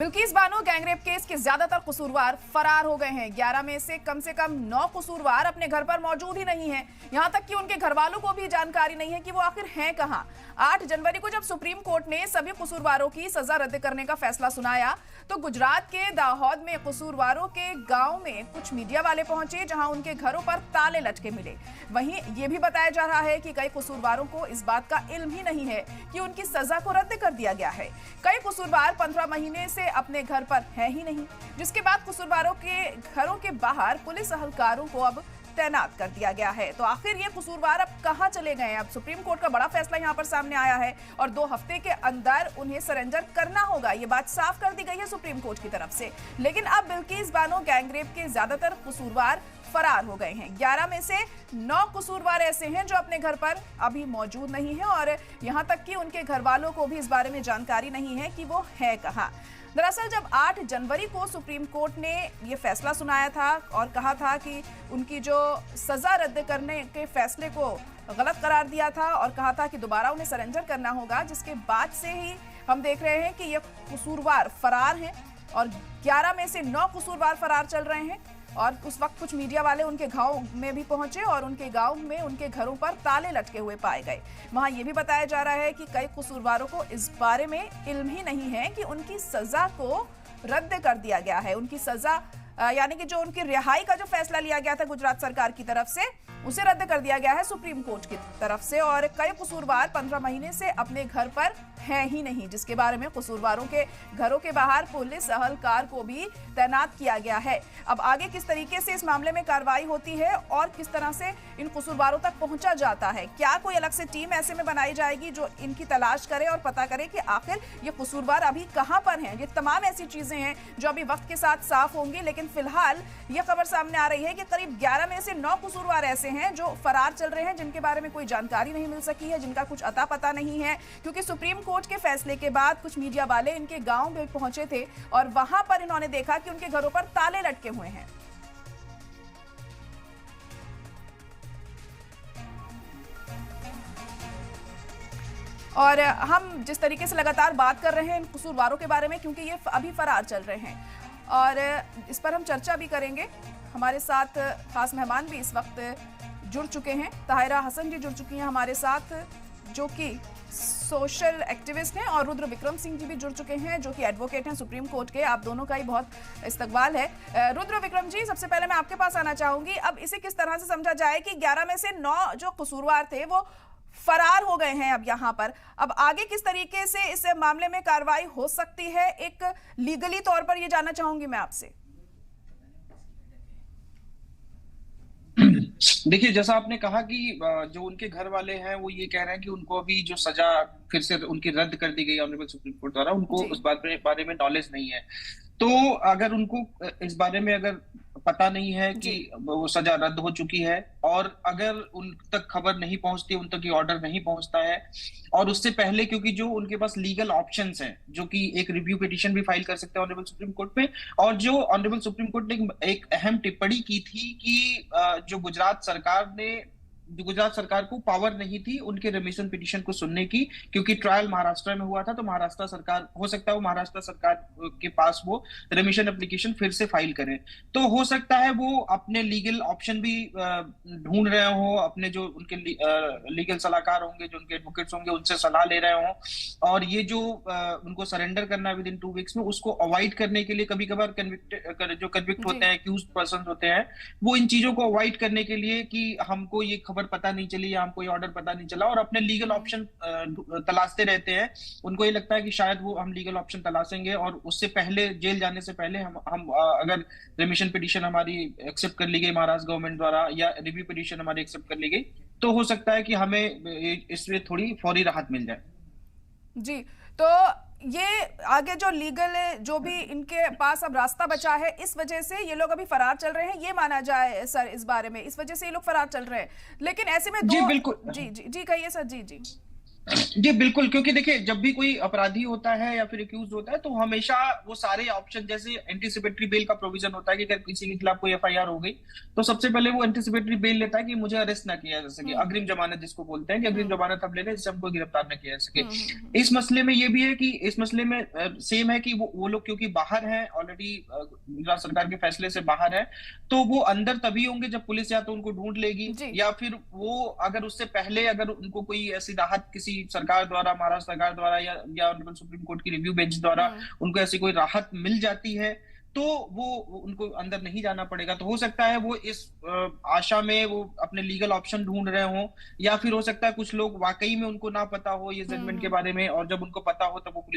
Bilkis Bano gangrape case के ज्यादातर कसूरवार फरार हो गए हैं। 11 में से कम 9 कसूरवार अपने घर पर मौजूद ही नहीं हैं। यहां तक कि उनके घर वालों को भी जानकारी नहीं है कि वो आखिर हैं कहां। 8 जनवरी को जब सुप्रीम कोर्ट ने सभी कसूरवारों की सजा रद्द करने का फैसला सुनाया तो गुजरात के दाहोद में कसूरवारों के गांव में कुछ मीडिया वाले पहुंचे, जहां उनके घरों पर ताले लटके मिले। वहीं ये भी बताया जा रहा है कि कई कसूरवारों को इस बात का इल्म ही नहीं है कि उनकी सजा को रद्द कर दिया गया है। कई कसूरवार 15 महीने से अपने घर पर है ही नहीं, जिसके बाद कसूरवारों के घरों के बाहर पुलिस अहलकारों को अब तैनात कर दिया गया है। तो आखिर ये कसूरवार अब कहां चले गए हैं? अब सुप्रीम कोर्ट का बड़ा फैसला यहां पर सामने आया है और 2 हफ्ते के अंदर उन्हें सरेंडर करना होगा, ये बात साफ कर दी गई है सुप्रीम कोर्ट की तरफ से। लेकिन अब बिल्किस बानो गैंगरेप के ज्यादातर कसूरवार फरार हो गए हैं। 11 में से 9 कसूरवार ऐसे हैं जो अपने घर पर अभी मौजूद नहीं है और यहां तक कि उनके घर वालों को भी इस बारे में जानकारी नहीं है कि वो है कहां। दरअसल जब 8 जनवरी को सुप्रीम कोर्ट ने ये फैसला सुनाया था और कहा था कि उनकी जो सजा रद्द करने के फैसले को गलत करार दिया था और कहा था कि दोबारा उन्हें सरेंडर करना होगा, जिसके बाद से ही हम देख रहे हैं कि ये कसूरवार फरार हैं और 11 में से 9 कसूरवार फरार चल रहे हैं। और उस वक्त कुछ मीडिया वाले उनके गांव में भी पहुंचे और उनके गांव में उनके घरों पर ताले लटके हुए पाए गए। वहां यह भी बताया जा रहा है कि कई कसूरवारों को इस बारे में इल्म ही नहीं है कि उनकी सजा को रद्द कर दिया गया है। उनकी सजा यानी कि जो उनकी रिहाई का जो फैसला लिया गया था गुजरात सरकार की तरफ से, उसे रद्द कर दिया गया है सुप्रीम कोर्ट की तरफ से। और कई कसूरवार 15 महीने से अपने घर पर है ही नहीं, जिसके बारे में कसूरवारों के घरों के बाहर पुलिस अहलकार को भी तैनात किया गया है। अब आगे किस तरीके से इस मामले में कार्रवाई होती है और किस तरह से इन कसूरवारों तक पहुंचा जाता है, क्या कोई अलग से टीम ऐसे में बनाई जाएगी जो इनकी तलाश करे और पता करे कि आखिर ये कसूरवार अभी कहां पर हैं? ये तमाम ऐसी चीजें हैं जो अभी वक्त के साथ साफ होंगी। लेकिन फिलहाल यह खबर सामने आ रही है कि करीब 11 में से 9 कसूरवार ऐसे हैं जो फरार चल रहे हैं, जिनके बारे में कोई जानकारी नहीं मिल सकी है, जिनका कुछ अता पता नहीं है, क्योंकि सुप्रीम कोर्ट के फैसले के बाद कुछ मीडिया वाले इनके गांव में पहुंचे थे और वहां पर इन्होंने देखा कि उनके घरों पर ताले लटके हुए हैं। और हम जिस तरीके से लगातार बात कर रहे हैं इन कसूरवारों के बारे में, क्योंकि ये अभी फरार चल रहे हैं और इस पर हम चर्चा भी करेंगे। हमारे साथ खास मेहमान भी इस वक्त जुड़ चुके हैं। ताहिरा हसन जी जुड़ चुकी हैं हमारे साथ, जो कि सोशल एक्टिविस्ट हैं, और रुद्र विक्रम सिंह जी भी जुड़ चुके हैं जो कि एडवोकेट हैं सुप्रीम कोर्ट के। आप दोनों का ही बहुत इस्तकबाल है। रुद्र विक्रम जी, सबसे पहले मैं आपके पास आना चाहूंगी। अब इसे किस तरह से समझा जाए कि 11 में से 9 जो कसूरवार थे वो फरार हो गए हैं अब यहाँ पर, अब आगे किस तरीके से इस मामले में कार्रवाई हो सकती है, एक लीगली तौर पर ये जानना चाहूंगी मैं आपसे। देखिए, जैसा आपने कहा कि जो उनके घर वाले हैं वो ये कह रहे हैं कि उनको अभी जो सजा फिर से उनकी रद्द कर दी गई ऑनरेबल सुप्रीम कोर्ट द्वारा, उनको उस बारे में नॉलेज नहीं है। तो अगर उनको इस बारे में अगर पता नहीं है कि वो सजा रद्द हो चुकी है और अगर उन तक खबर नहीं पहुंचती, उन तक ये ऑर्डर नहीं पहुंचता है, और उससे पहले क्योंकि जो उनके पास लीगल ऑप्शंस हैं, जो कि एक रिव्यू पिटीशन भी फाइल कर सकते हैं ऑनरेबल सुप्रीम कोर्ट पे, और जो ऑनरेबल सुप्रीम कोर्ट ने एक अहम टिप्पणी की थी कि जो गुजरात सरकार को पावर नहीं थी उनके रिमिशन पिटीशन को सुनने की, क्योंकि ट्रायल महाराष्ट्र में हुआ था। तो महाराष्ट्र सरकार, हो सकता है वो महाराष्ट्र सरकार के पास वो रिमिशन एप्लीकेशन फिर से फाइल करें। तो हो सकता है वो अपने लीगल ऑप्शन भी ढूंढ रहे हो, अपने जो उनके लीगल सलाहकार होंगे, जो उनके एडवोकेट्स होंगे, उनसे सलाह ले रहे हो, और ये जो उनको सरेंडर करना है विद इन 2 वीक्स में, उसको अवॉइड करने के लिए कभी कभार जो कन्विक्ट होते हैं, एक्यूज्ड पर्सन होते हैं, वो इन चीजों को अवॉइड करने के लिए कि हमको ये खबर पता नहीं चली या हमको ये ऑर्डर पता नहीं चला, और अपने लीगल ऑप्शन तलाशते रहते हैं। उनको ये लगता है कि शायद वो हम लीगल ऑप्शन तलाशेंगे और उससे पहले, जेल जाने से पहले हम अगर रिमिशन पिटीशन हमारी एक्सेप्ट कर ली गई महाराष्ट्र गवर्नमेंट द्वारा या रिव्यू पिटीशन हमारी एक्सेप्ट कर ली गई, तो हो सकता है कि हमें इसमें थोड़ी फौरी राहत मिल जाए। जी, तो ये आगे जो लीगल जो भी इनके पास अब रास्ता बचा है, इस वजह से ये लोग अभी फरार चल रहे हैं, ये माना जाए सर इस बारे में, इस वजह से ये लोग फरार चल रहे हैं। लेकिन ऐसे में जी बिल्कुल, जी जी जी कहिए सर। जी जी जी बिल्कुल, क्योंकि देखिए जब भी कोई अपराधी होता है या फिर एक्यूज होता है तो हमेशा वो सारे ऑप्शन, जैसे एंटीसिपेटरी बेल का प्रोविजन होता है कि अगर किसी के खिलाफ कोई एफआईआर हो गई तो सबसे पहले वो एंटीसिपेटरी बेल लेता है कि मुझे अरेस्ट ना किया जा सके, हम्म अग्रिम जमानत जिसको बोलते हैं कि अग्रिम हम्म जमानत हम ले लें जिससे हमको गिरफ्तार ना किया जा सके। हम्म। इस मसले में ये भी है कि इस मसले में सेम है कि वो लोग क्योंकि बाहर हैं ऑलरेडी, गुजरात सरकार के फैसले से बाहर है, तो वो अंदर तभी होंगे जब पुलिस या तो उनको ढूंढ लेगी, जी। या फिर वो अगर उससे पहले अगर उनको कोई ऐसी राहत किसी सरकार द्वारा, महाराष्ट्र सरकार द्वारा या ऑनरेबल सुप्रीम कोर्ट की रिव्यू बेंच द्वारा हम्म उनको ऐसी कोई राहत मिल जाती है तो वो उनको अंदर नहीं जाना पड़ेगा। तो हो सकता है वो इस आशा में वो अपने लीगल ऑप्शन ढूंढ रहे हो, या फिर हो सकता है कुछ लोग वाकई में उनको ना पता हो ये जजमेंट के हम्म। बारे में, और जब उनको पता हो तब वो पुलिस